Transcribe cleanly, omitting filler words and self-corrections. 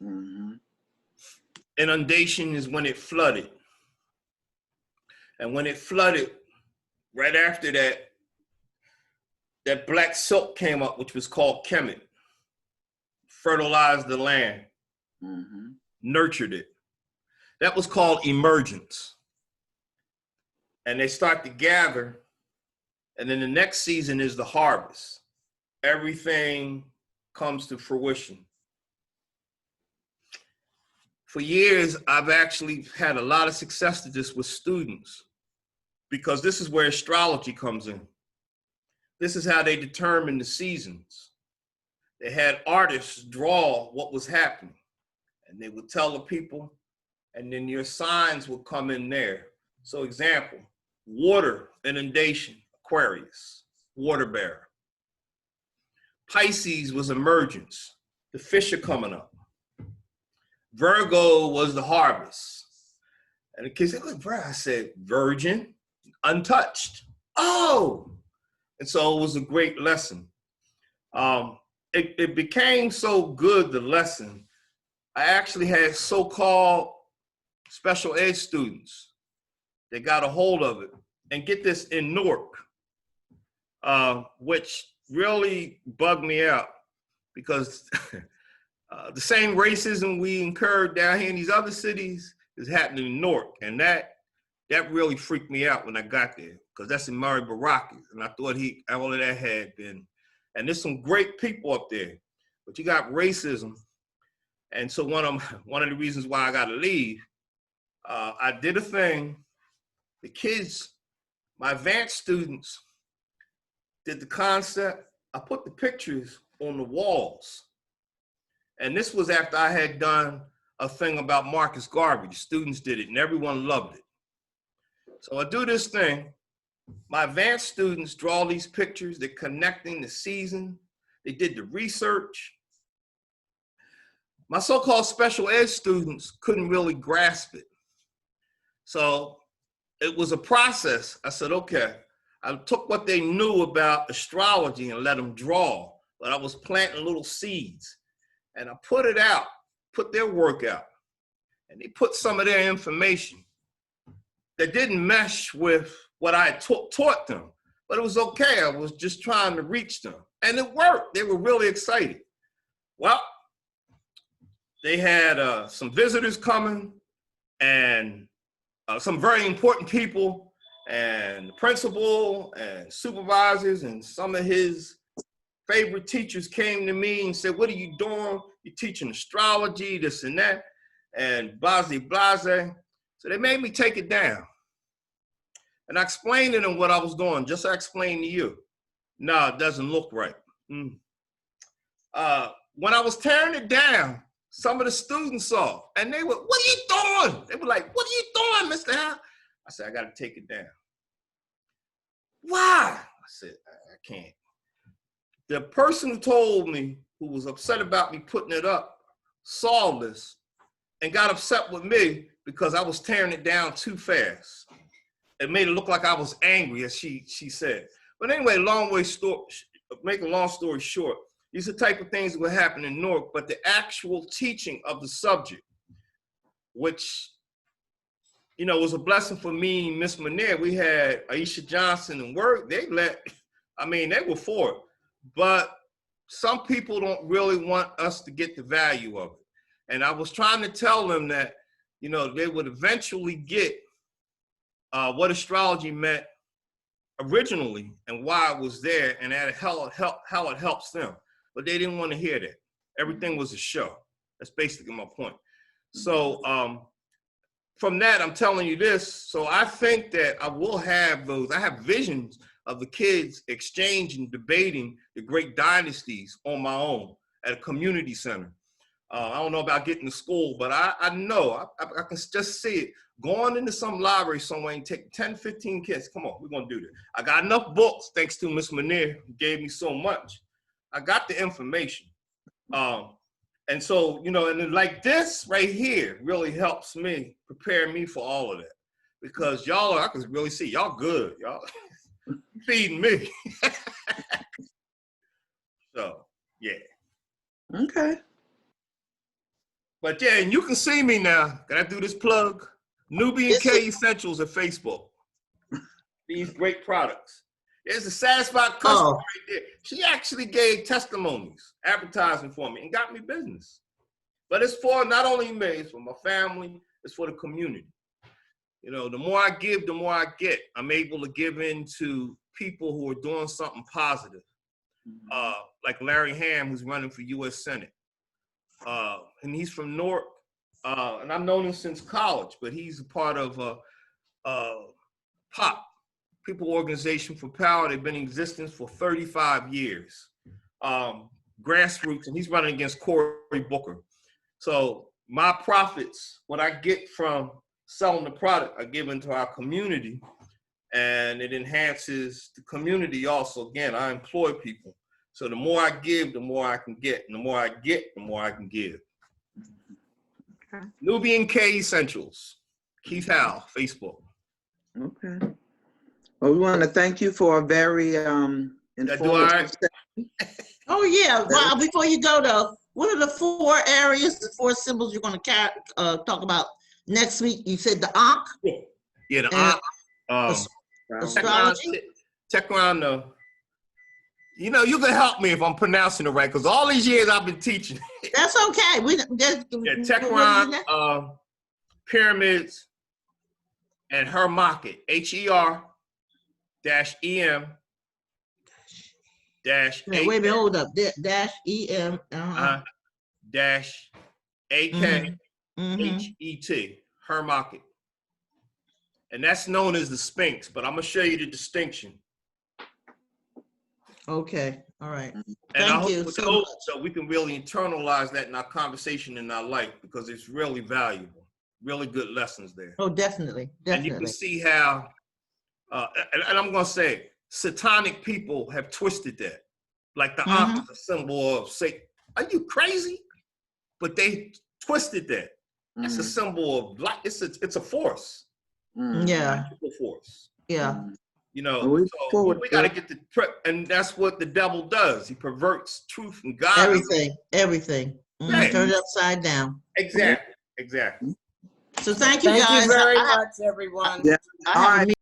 Mm-hmm. Inundation is when it flooded. And when it flooded, right after that, that black silk came up, which was called Kemet, fertilized the land, Mm-hmm. nurtured it. That was called emergence. And they start to gather, and then the next season is the harvest. Everything comes to fruition. For years, I've actually had a lot of success to this with students because this is where astrology comes in. This is how they determine the seasons. They had artists draw what was happening, and they would tell the people, and then your signs would come in there. So example, water, inundation, Aquarius, water bearer. Pisces was emergence. The fish are coming up. Virgo was the harvest. And the kids said, look, bro, I said, virgin, untouched. Oh! And so it was a great lesson. It became so good, the lesson. I actually had so-called special ed students that got a hold of it. And get this, in Newark, which really bugged me out because the same racism we incurred down here in these other cities is happening in Newark. And that really freaked me out when I got there because that's in Murray Baraki. And I thought all of that had been, and there's some great people up there, but you got racism. And so one of the reasons why I got to leave, I did a thing. The kids, my advanced students, did the concept. I put the pictures on the walls. And this was after I had done a thing about Marcus Garvey. The students did it and everyone loved it. So I do this thing. My advanced students draw these pictures. They're connecting the season. They did the research. My so-called special ed students couldn't really grasp it. So it was a process. I said, okay, I took what they knew about astrology and let them draw, but I was planting little seeds. And I put it out, put their work out, and they put some of their information that didn't mesh with what I had taught them, but it was okay. I was just trying to reach them, and it worked. They were really excited. Well, they had some visitors coming and some very important people, and the principal and supervisors and some of his favorite teachers came to me and said, what are you doing? You're teaching astrology, this and that, and blase, blase. So they made me take it down. And I explained to them what I was doing, just like I explained to you. No, it doesn't look right. When I was tearing it down, some of the students saw, and they were, what are you doing? They were like, what are you doing, Mr. Howell? I said, I got to take it down. Why? I said, I can't. The person who told me, who was upset about me putting it up, saw this and got upset with me because I was tearing it down too fast. It made it look like I was angry, as she said. But anyway, make a long story short, these are the type of things that would happen in Newark, but the actual teaching of the subject, which, you know, was a blessing for me and Miss Manere. We had Aisha Johnson and Work. They were for it. But some people don't really want us to get the value of it. And I was trying to tell them that, you know, they would eventually get what astrology meant originally and why it was there and how it helps them. But they didn't want to hear that. Everything was a show. That's basically my point. So from that, I'm telling you this. So I think that I will have those. I have visions of the kids exchanging, debating the great dynasties on my own at a community center. I don't know about getting to school, but I know, I can just see it. Going into some library somewhere and take 10, 15 kids. Come on, we're going to do this. I got enough books, thanks to Miss Manere, who gave me so much. I got the information. And so, you know, and then like this right here really helps me, prepare me for all of that. Because y'all, I can really see, y'all good, y'all. Feeding me. So, yeah. Okay. But yeah, and you can see me now. Can I do this plug? Nubian K Essentials at Facebook. These great products. There's a satisfied customer right there. She actually gave testimonies, advertising for me, and got me business. But it's for not only me, it's for my family, it's for the community. You know, the more I give, the more I get. I'm able to give in to people who are doing something positive. Like Larry Ham, who's running for U.S. Senate. And he's from Newark. And I've known him since college, but he's a part of POP, People Organization for Power. They've been in existence for 35 years. Grassroots, and he's running against Cory Booker. So my profits, what I get from selling the product, I give into our community, and it enhances the community also. Again, I employ people. So the more I give, the more I can get. And the more I get, the more I can give. Okay. Nubian K Essentials. Keith Howell, Facebook. Okay. Well, we want to thank you for a very informative session. Oh, yeah. Well, before you go, though, what are the 4 areas, the 4 symbols you're going to talk about next week? You said the Ankh? Yeah, the Ankh. Astrology? Check around the, you know, you can help me if I'm pronouncing it right, because all these years I've been teaching. That's okay. Techron, pyramids, and her market, HER-EM dash wait a minute, hold up. Dash EM dash AK HET, her market. And that's known as the Sphinx, but I'm gonna show you the distinction. Okay, all right. And Thank you so we can really internalize that in our conversation in our life, because it's really valuable, really good lessons there. Oh, definitely, definitely. And you can see how, and I'm gonna say, satanic people have twisted that. Like the Ankh is a symbol of Satan. Are you crazy? But they twisted that. It's a symbol of light. It's a force. Yeah. Force. Yeah. You know, so we got to get the prep, and that's what the devil does. He perverts truth and God. Everything. Right. Turn it upside down. Exactly. So thank you guys. Thank you very much, everyone. Yeah. All right.